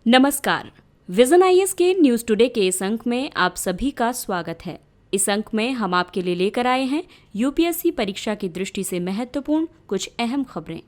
नमस्कार। Vision IAS के news today के इस अंक में आप सभी का स्वागत है। इस अंक में हम आपके लिए लेकर आए हैं यूपीएससी परीक्षा की दृष्टि से महत्वपूर्ण कुछ अहम खबरें।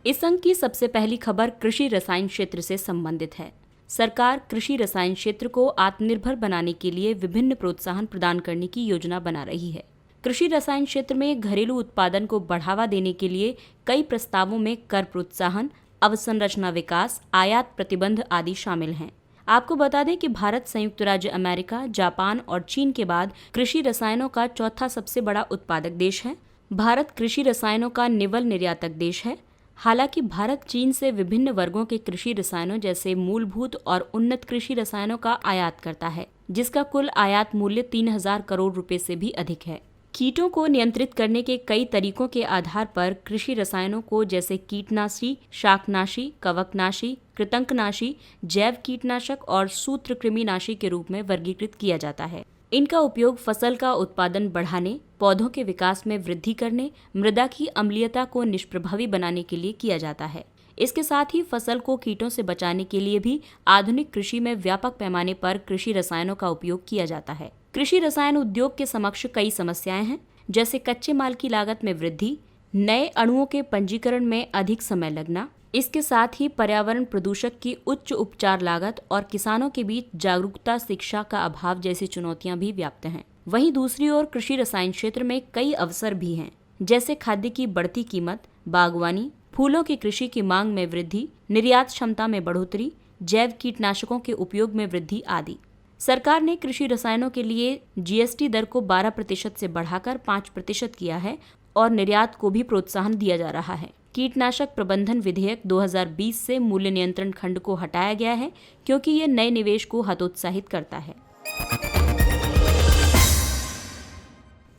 इस अंक की सबसे पहली खबर कृषि रसायन क्षेत्र से संबंधित है। सरकार कृषि रसायन क्षेत्र को आत्मनिर्भर बनाने के लिए विभिन्न प्रोत्साहन प्रदान करने की योजना बना रही है। कृषि रसायन क्षेत्र में घरेलू उत्पादन को बढ़ावा देने के लिए कई प्रस्तावों में कर प्रोत्साहन, अवसंरचना विकास, आयात प्रतिबंध आदि शामिल हैं। आपको बता दें कि भारत संयुक्त राज्य अमेरिका, जापान और चीन के बाद कृषि रसायनों का चौथा सबसे बड़ा उत्पादक देश है। भारत कृषि रसायनों का निवल निर्यातक देश है। हालांकि भारत चीन से विभिन्न वर्गों के कृषि रसायनों जैसे मूलभूत और उन्नत कृषि रसायनों का आयात करता है, जिसका कुल आयात मूल्य 3000 करोड़ रुपए से भी अधिक है। कीटों को नियंत्रित करने के कई तरीकों के आधार पर कृषि रसायनों को जैसे कीटनाशी, शाकनाशी, कवकनाशी, कृंतकनाशी, जैव कीटनाशक और सूत्रकृमिनाशी के रूप में वर्गीकृत किया जाता है। इनका उपयोग फसल का उत्पादन बढ़ाने, पौधों के विकास में वृद्धि करने, मृदा की अम्लीयता को निष्प्रभावी बनाने के लिए किया जाता है। इसके साथ ही फसल को कीटों से बचाने के लिए भी आधुनिक कृषि में व्यापक पैमाने पर कृषि रसायनों का उपयोग किया जाता है। कृषि रसायन उद्योग के समक्ष कई समस्याएं हैं, जैसे कच्चे माल की लागत में वृद्धि, नए अणुओं के पंजीकरण में अधिक समय लगना, इसके साथ ही पर्यावरण प्रदूषक की उच्च उपचार लागत और किसानों के बीच जागरूकता शिक्षा का अभाव जैसी चुनौतियां भी व्याप्त हैं। वहीं दूसरी ओर कृषि रसायन क्षेत्र में कई अवसर भी हैं, जैसे खाद्य की बढ़ती कीमत, बागवानी, फूलों की कृषि की मांग में वृद्धि, निर्यात क्षमता में बढ़ोतरी, जैव कीटनाशकों के उपयोग में वृद्धि आदि। सरकार ने कृषि रसायनों के लिए जीएसटी दर को 12% से बढ़ाकर 5% किया है और निर्यात को भी प्रोत्साहन दिया जा रहा है। कीटनाशक प्रबंधन विधेयक 2020 से मूल्य नियंत्रण खंड को हटाया गया है, क्योंकि ये नए निवेश को हतोत्साहित करता है।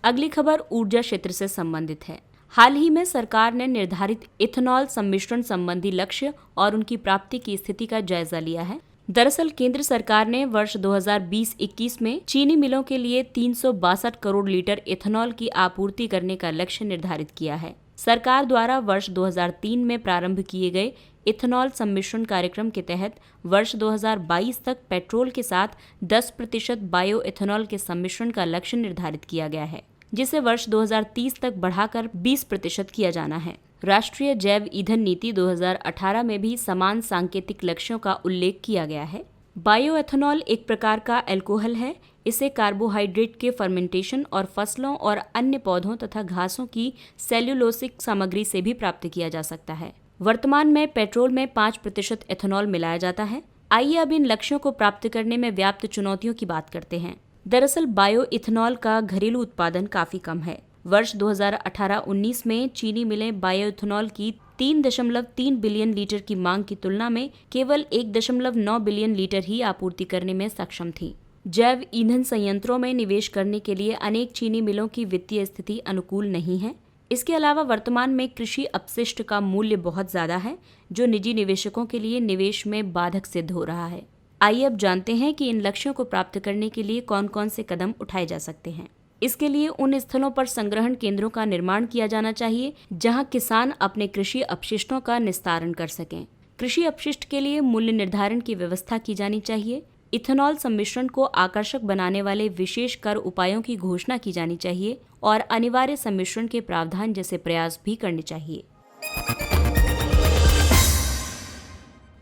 अगली खबर ऊर्जा क्षेत्र से संबंधित है। हाल ही में सरकार ने निर्धारित इथेनॉल सम्मिश्रण संबंधी लक्ष्य और उनकी प्राप्ति की स्थिति का जायजा लिया है। दरअसल केंद्र सरकार ने वर्ष 2020-21 में चीनी मिलों के लिए 362 करोड़ लीटर इथेनॉल की आपूर्ति करने का लक्ष्य निर्धारित किया है। सरकार द्वारा वर्ष 2003 में प्रारंभ किए गए इथेनॉल सम्मिश्रण कार्यक्रम के तहत वर्ष 2022 तक पेट्रोल के साथ 10% बायो इथेनॉल के सम्मिश्रण का लक्ष्य निर्धारित किया गया है, जिसे वर्ष 2030 तक बढ़ाकर 20% किया जाना है। राष्ट्रीय जैव ईंधन नीति 2018 में भी समान सांकेतिक लक्ष्यों का उल्लेख किया गया है। बायोएथेनॉल एक प्रकार का अल्कोहल है। इसे कार्बोहाइड्रेट के फर्मेंटेशन और फसलों और अन्य पौधों तथा घासों की सेल्यूलोसिक सामग्री से भी प्राप्त किया जा सकता है। वर्तमान में पेट्रोल में 5% एथेनॉल मिलाया जाता है। आइए अब इन लक्ष्यों को प्राप्त करने में व्याप्त चुनौतियों की बात करते हैं। दरअसल बायो इथेनॉल का घरेलू उत्पादन काफी कम है। वर्ष 2018-19 में चीनी मिलें बायोइथेनॉल की 3.3 बिलियन लीटर की मांग की तुलना में केवल 1.9 बिलियन लीटर ही आपूर्ति करने में सक्षम थी। जैव ईंधन संयंत्रों में निवेश करने के लिए अनेक चीनी मिलों की वित्तीय स्थिति अनुकूल नहीं है। इसके अलावा वर्तमान में कृषि अपशिष्ट का मूल्य बहुत ज्यादा है, जो निजी निवेशकों के लिए निवेश में बाधक सिद्ध हो रहा है। आइए अब जानते हैं कि इन लक्ष्यों को प्राप्त करने के लिए कौन कौन से कदम उठाए जा सकते हैं। इसके लिए उन स्थलों पर संग्रहण केंद्रों का निर्माण किया जाना चाहिए जहां किसान अपने कृषि अपशिष्टों का निस्तारण कर सकें। कृषि अपशिष्ट के लिए मूल्य निर्धारण की व्यवस्था की जानी चाहिए। इथेनॉल सम्मिश्रण को आकर्षक बनाने वाले विशेष कर उपायों की घोषणा की जानी चाहिए और अनिवार्य सम्मिश्रण के प्रावधान जैसे प्रयास भी करने चाहिए।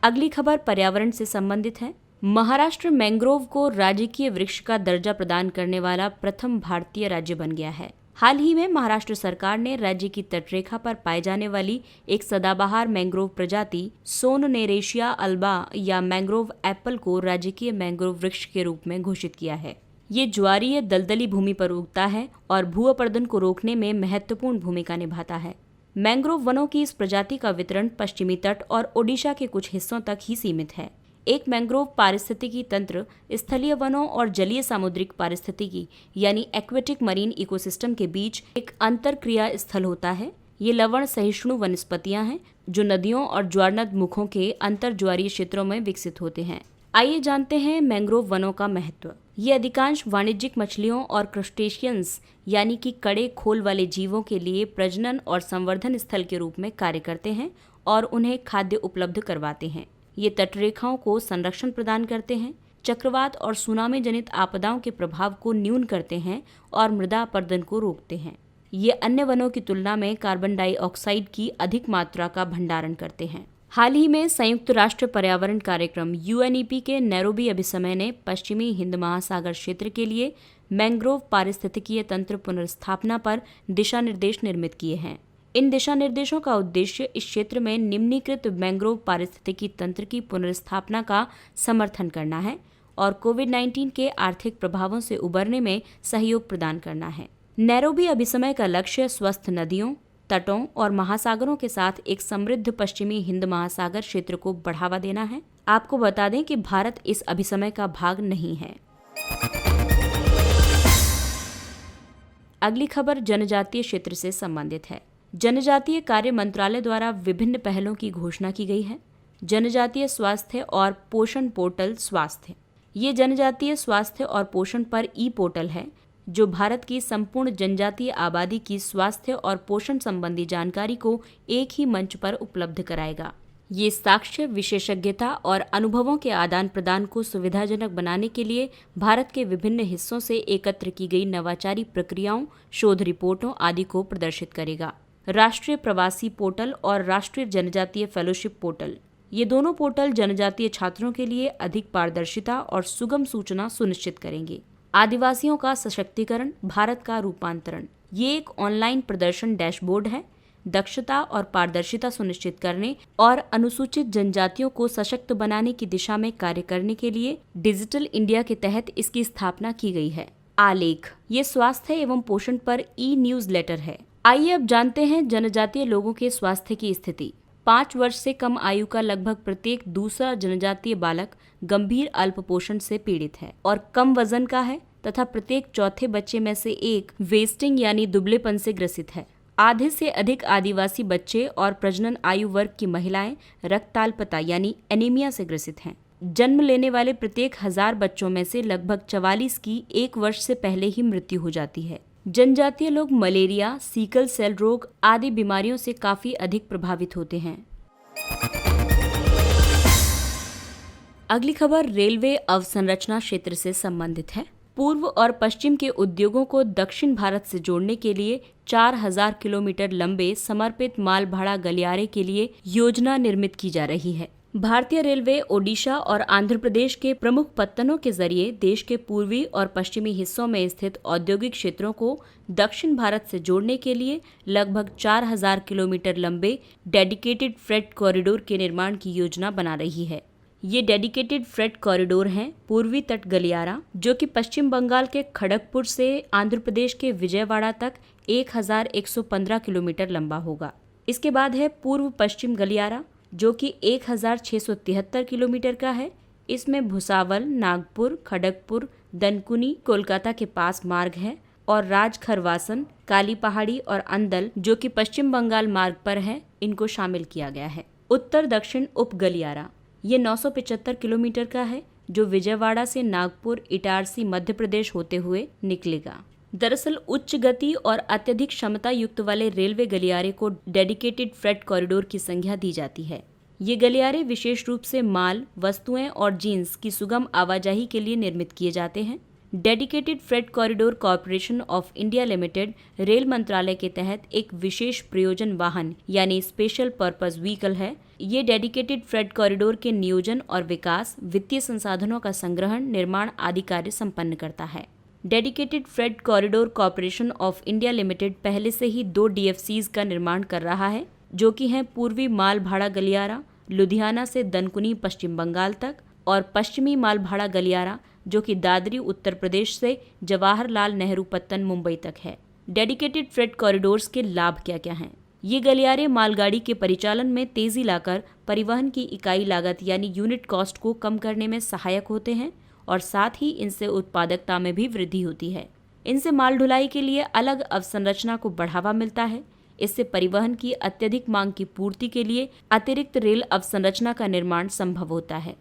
अगली खबर पर्यावरण से संबंधित है। महाराष्ट्र मैंग्रोव को राजकीय वृक्ष का दर्जा प्रदान करने वाला प्रथम भारतीय राज्य बन गया है। हाल ही में महाराष्ट्र सरकार ने राज्य की तटरेखा पर पाए जाने वाली एक सदाबहार मैंग्रोव प्रजाति सोननेरेशिया अल्बा या मैंग्रोव एप्पल को राजकीय मैंग्रोव वृक्ष के रूप में घोषित किया है। ये ज्वारीय दलदली भूमि पर उगता है और भू अपरदन को रोकने में महत्वपूर्ण भूमिका निभाता है। मैंग्रोव वनों की इस प्रजाति का वितरण पश्चिमी तट और ओडिशा के कुछ हिस्सों तक ही सीमित है। एक मैंग्रोव पारिस्थितिकी तंत्र स्थलीय वनों और जलीय सामुद्रिक पारिस्थितिकी यानी एक्वेटिक मरीन इकोसिस्टम के बीच एक अंतरक्रिया स्थल होता है। ये लवण सहिष्णु वनस्पतियां हैं जो नदियों और ज्वारनद मुखों के अंतर ज्वारीय क्षेत्रों में विकसित होते हैं। आइए जानते हैं मैंग्रोव वनों का महत्व। ये अधिकांश वाणिज्यिक मछलियों और क्रस्टेशियंस यानी कि कड़े खोल वाले जीवों के लिए प्रजनन और संवर्धन स्थल के रूप में कार्य करते हैं और उन्हें खाद्य उपलब्ध करवाते हैं। ये तटरेखाओं को संरक्षण प्रदान करते हैं, चक्रवात और सुनामी जनित आपदाओं के प्रभाव को न्यून करते हैं और मृदा अपरदन को रोकते हैं। ये अन्य वनों की तुलना में कार्बन डाइऑक्साइड की अधिक मात्रा का भंडारण करते हैं। हाल ही में संयुक्त राष्ट्र पर्यावरण कार्यक्रम UNEP के नैरोबी अभिसमय ने पश्चिमी हिंद महासागर क्षेत्र के लिए मैंग्रोव पारिस्थितिकीय तंत्र पुनर्स्थापना पर दिशा निर्देश निर्मित किए हैं। इन दिशा निर्देशों का उद्देश्य इस क्षेत्र में निम्नीकृत मैंग्रोव पारिस्थितिकी तंत्र की पुनर्स्थापना का समर्थन करना है और कोविड-19 के आर्थिक प्रभावों से उबरने में सहयोग प्रदान करना है। नैरोबी अभिसमय का लक्ष्य स्वस्थ नदियों, तटों और महासागरों के साथ एक समृद्ध पश्चिमी हिंद महासागर क्षेत्र को बढ़ावा देना है। आपको बता दें कि भारत इस अभिसमय का भाग नहीं है। अगली खबर जनजातीय क्षेत्र से संबंधित है। जनजातीय कार्य मंत्रालय द्वारा विभिन्न पहलों की घोषणा की गई है। जनजातीय स्वास्थ्य और पोषण पोर्टल स्वास्थ्य, ये जनजातीय स्वास्थ्य और पोषण पर ई-पोर्टल है जो भारत की संपूर्ण जनजातीय आबादी की स्वास्थ्य और पोषण संबंधी जानकारी को एक ही मंच पर उपलब्ध कराएगा। ये साक्ष्य, विशेषज्ञता और अनुभवों के आदान प्रदान को सुविधाजनक बनाने के लिए भारत के विभिन्न हिस्सों से एकत्र की गई नवाचारी प्रक्रियाओं, शोध रिपोर्टों आदि को प्रदर्शित करेगा। राष्ट्रीय प्रवासी पोर्टल और राष्ट्रीय जनजातीय फेलोशिप पोर्टल, ये दोनों पोर्टल जनजातीय छात्रों के लिए अधिक पारदर्शिता और सुगम सूचना सुनिश्चित करेंगे। आदिवासियों का सशक्तिकरण, भारत का रूपांतरण, ये एक ऑनलाइन प्रदर्शन डैशबोर्ड है। दक्षता और पारदर्शिता सुनिश्चित करने और अनुसूचित जनजातियों को सशक्त बनाने की दिशा में कार्य करने के लिए डिजिटल इंडिया के तहत इसकी स्थापना की गई है। आलेख, ये स्वास्थ्य एवं पोषण पर ई-न्यूज़लेटर है। आइए अब जानते हैं जनजातीय लोगों के स्वास्थ्य की स्थिति। 5 वर्ष से कम आयु का लगभग प्रत्येक दूसरा जनजातीय बालक गंभीर अल्पपोषण से पीड़ित है और कम वजन का है तथा प्रत्येक चौथे बच्चे में से एक वेस्टिंग यानी दुबलेपन से ग्रसित है। आधे से अधिक आदिवासी बच्चे और प्रजनन आयु वर्ग की महिलाएं रक्ताल्पता यानी एनीमिया से ग्रसित हैं। जन्म लेने वाले प्रत्येक 1000 बच्चों में से लगभग 44 की 1 वर्ष से पहले ही मृत्यु हो जाती है। जनजातीय लोग मलेरिया, सीकल सेल रोग आदि बीमारियों से काफी अधिक प्रभावित होते हैं। अगली खबर रेलवे अवसंरचना क्षेत्र से संबंधित है। पूर्व और पश्चिम के उद्योगों को दक्षिण भारत से जोड़ने के लिए 4000 किलोमीटर लंबे समर्पित माल भाड़ा गलियारे के लिए योजना निर्मित की जा रही है। भारतीय रेलवे ओडिशा और आंध्र प्रदेश के प्रमुख पत्तनों के जरिए देश के पूर्वी और पश्चिमी हिस्सों में स्थित औद्योगिक क्षेत्रों को दक्षिण भारत से जोड़ने के लिए लगभग 4000 किलोमीटर लंबे डेडिकेटेड फ्रेट कॉरिडोर के निर्माण की योजना बना रही है। ये डेडिकेटेड फ्रेट कॉरिडोर हैं पूर्वी तट गलियारा, जो कि पश्चिम बंगाल के खड़गपुर से आंध्र प्रदेश के विजयवाड़ा तक 1115 किलोमीटर लंबा होगा। इसके बाद है पूर्व पश्चिम गलियारा, जो कि 1673 किलोमीटर का है। इसमें भुसावल, नागपुर, खड़गपुर, दनकुनी, कोलकाता के पास मार्ग है और राजखरवासन, काली पहाड़ी और अंदल, जो कि पश्चिम बंगाल मार्ग पर है, इनको शामिल किया गया है। उत्तर दक्षिण उप गलियारा, ये 975 किलोमीटर का है, जो विजयवाड़ा से नागपुर, इटारसी, मध्य प्रदेश होते हुए निकलेगा। दरअसल उच्च गति और अत्यधिक क्षमता युक्त वाले रेलवे गलियारे को डेडिकेटेड फ्रेट कॉरिडोर की संज्ञा दी जाती है। ये गलियारे विशेष रूप से माल, वस्तुएं और जीन्स की सुगम आवाजाही के लिए निर्मित किए जाते हैं। Dedicated freight corridor corporation of India limited rail मंत्रालय के तहत एक विशेष प्रयोजन वाहन यानी स्पेशल पर्पज व्हीकल है। ये डेडिकेटेड फ्रेट कॉरिडोर के नियोजन और विकास, वित्तीय संसाधनों का संग्रहण, निर्माण आदि कार्य संपन्न करता है। Dedicated freight corridor corporation of India limited पहले से ही 2 DFCs का निर्माण कर रहा है, जो कि हैं पूर्वी माल भाड़ा गलियारा लुधियाना से दनकुनी पश्चिम बंगाल तक और पश्चिमी माल भाड़ा गलियारा, जो कि दादरी उत्तर प्रदेश से जवाहरलाल नेहरू पत्तन मुंबई तक है। डेडिकेटेड फ्रेट कॉरिडोर्स के लाभ क्या क्या हैं? ये गलियारे मालगाड़ी के परिचालन में तेजी लाकर परिवहन की इकाई लागत यानी यूनिट कॉस्ट को कम करने में सहायक होते हैं और साथ ही इनसे उत्पादकता में भी वृद्धि होती है। इनसे माल ढुलाई के लिए अलग अवसंरचना को बढ़ावा मिलता है। इससे परिवहन की अत्यधिक मांग की पूर्ति के लिए अतिरिक्त रेल अवसंरचना का निर्माण संभव होता है।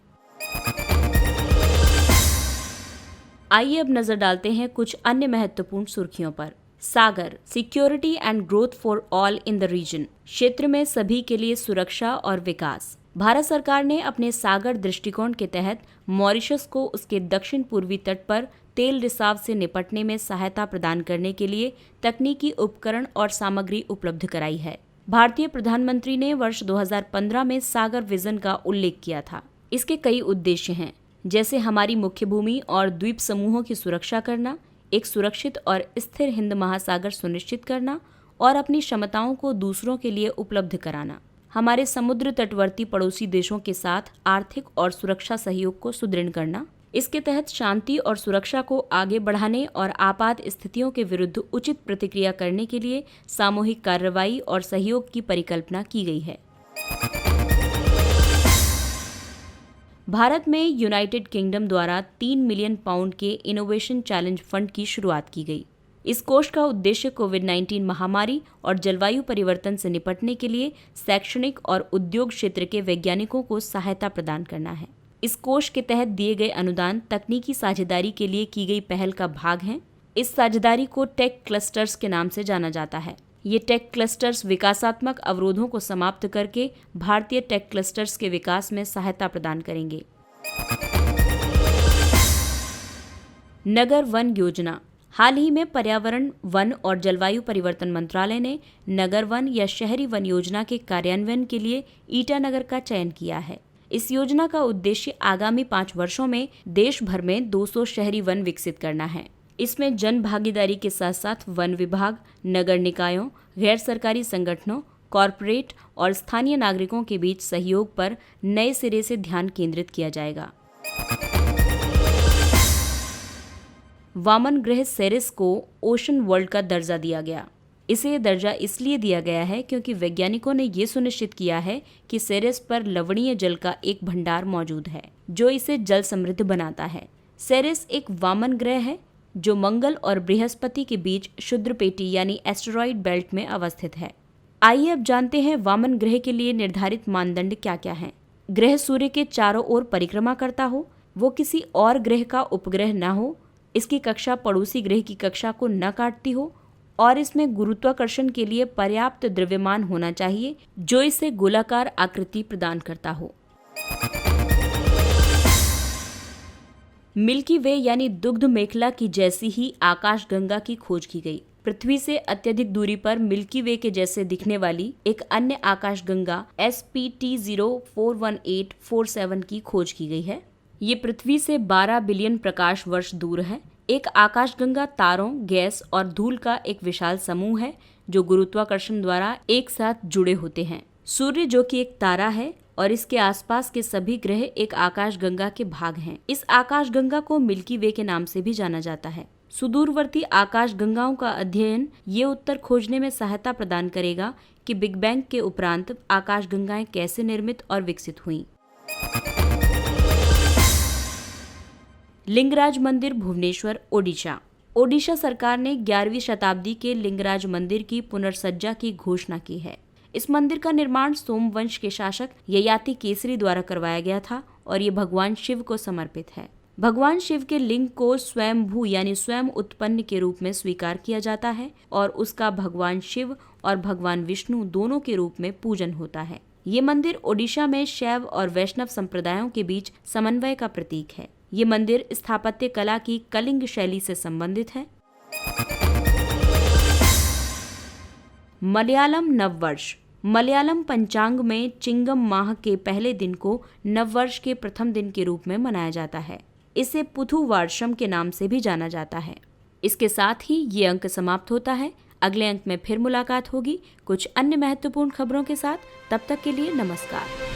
आइए अब नजर डालते हैं कुछ अन्य महत्वपूर्ण सुर्खियों पर। SAGAR, security and growth for all in the region, क्षेत्र में सभी के लिए सुरक्षा और विकास। भारत सरकार ने अपने सागर दृष्टिकोण के तहत मॉरिशस को उसके दक्षिण पूर्वी तट पर तेल रिसाव से निपटने में सहायता प्रदान करने के लिए तकनीकी उपकरण और सामग्री उपलब्ध कराई है। भारतीय प्रधानमंत्री ने वर्ष 2015 में सागर विजन का उल्लेख किया था। इसके कई उद्देश्य हैं, जैसे हमारी मुख्य भूमि और द्वीप समूहों की सुरक्षा करना, एक सुरक्षित और स्थिर हिंद महासागर सुनिश्चित करना और अपनी क्षमताओं को दूसरों के लिए उपलब्ध कराना, हमारे समुद्र तटवर्ती पड़ोसी देशों के साथ आर्थिक और सुरक्षा सहयोग को सुदृढ़ करना। इसके तहत शांति और सुरक्षा को आगे बढ़ाने और आपात स्थितियों के विरुद्ध उचित प्रतिक्रिया करने के लिए सामूहिक कार्रवाई और सहयोग की परिकल्पना की गई है। भारत में यूनाइटेड किंगडम द्वारा 3 मिलियन पाउंड के इनोवेशन चैलेंज फंड की शुरुआत की गई। इस कोष का उद्देश्य कोविड-19 महामारी और जलवायु परिवर्तन से निपटने के लिए शैक्षणिक और उद्योग क्षेत्र के वैज्ञानिकों को सहायता प्रदान करना है। इस कोष के तहत दिए गए अनुदान तकनीकी साझेदारी के लिए की गई पहल का भाग हैं। इस साझेदारी को टेक क्लस्टर्स के नाम से जाना जाता है। ये टेक क्लस्टर्स विकासात्मक अवरोधों को समाप्त करके भारतीय टेक क्लस्टर्स के विकास में सहायता प्रदान करेंगे। नगर वन योजना। हाल ही में पर्यावरण, वन और जलवायु परिवर्तन मंत्रालय ने नगर वन या शहरी वन योजना के कार्यान्वयन के लिए ईटानगर का चयन किया है। इस योजना का उद्देश्य आगामी 5 वर्षों में देश भर में 200 शहरी वन विकसित करना है। इसमें जन भागीदारी के साथ साथ वन विभाग, नगर निकायों, गैर सरकारी संगठनों, कॉरपोरेट और स्थानीय नागरिकों के बीच सहयोग पर नए सिरे से ध्यान केंद्रित किया जाएगा। वामन ग्रह सेरेस को ओशन वर्ल्ड का दर्जा दिया गया। इसे ये दर्जा इसलिए दिया गया है क्योंकि वैज्ञानिकों ने ये सुनिश्चित किया है कि सेरेस पर लवणीय जल का एक भंडार मौजूद है जो इसे जल समृद्ध बनाता है। सेरेस एक वामन ग्रह है जो मंगल और बृहस्पति के बीच क्षुद्रपेटी यानी एस्टेरॉयड बेल्ट में अवस्थित है। आइए अब जानते हैं वामन ग्रह के लिए निर्धारित मानदंड क्या क्या हैं। ग्रह सूर्य के चारों ओर परिक्रमा करता हो, वो किसी और ग्रह का उपग्रह न हो, इसकी कक्षा पड़ोसी ग्रह की कक्षा को न काटती हो और इसमें गुरुत्वाकर्षण के लिए पर्याप्त द्रव्यमान होना चाहिए जो इसे गोलाकार आकृति प्रदान करता हो। मिल्की वे यानी दुग्ध मेखला की जैसी ही आकाशगंगा की खोज की गई। पृथ्वी से अत्यधिक दूरी पर मिल्की वे के जैसे दिखने वाली एक अन्य आकाशगंगा SPT041847 की खोज की गई है। ये पृथ्वी से 12 बिलियन प्रकाश वर्ष दूर है। एक आकाशगंगा तारों, गैस और धूल का एक विशाल समूह है जो गुरुत्वाकर्षण द्वारा एक साथ जुड़े होते हैं। सूर्य जो कि एक तारा है और इसके आसपास के सभी ग्रह एक आकाशगंगा के भाग हैं। इस आकाशगंगा को मिल्की वे के नाम से भी जाना जाता है। सुदूरवर्ती आकाशगंगाओं का अध्ययन ये उत्तर खोजने में सहायता प्रदान करेगा कि बिग बैंग के उपरांत आकाशगंगाएं कैसे निर्मित और विकसित हुईं। लिंगराज मंदिर भुवनेश्वर, ओडिशा। ओडिशा सरकार ने 11वीं शताब्दी के लिंगराज मंदिर की पुनर्सज्जा की घोषणा की है। इस मंदिर का निर्माण सोमवंश के शासक ययाति केसरी द्वारा करवाया गया था और ये भगवान शिव को समर्पित है। भगवान शिव के लिंग को स्वयंभू यानी स्वयं उत्पन्न के रूप में स्वीकार किया जाता है और उसका भगवान शिव और भगवान विष्णु दोनों के रूप में पूजन होता है। ये मंदिर ओडिशा में शैव और वैष्णव संप्रदायों के बीच समन्वय का प्रतीक है। ये मंदिर स्थापत्य कला की कलिंग शैली से संबंधित है। मलयालम नववर्ष। मलयालम पंचांग में चिंगम माह के पहले दिन को नववर्ष के प्रथम दिन के रूप में मनाया जाता है। इसे पुथु वार्षम के नाम से भी जाना जाता है। इसके साथ ही ये अंक समाप्त होता है। अगले अंक में फिर मुलाकात होगी कुछ अन्य महत्वपूर्ण खबरों के साथ। तब तक के लिए नमस्कार।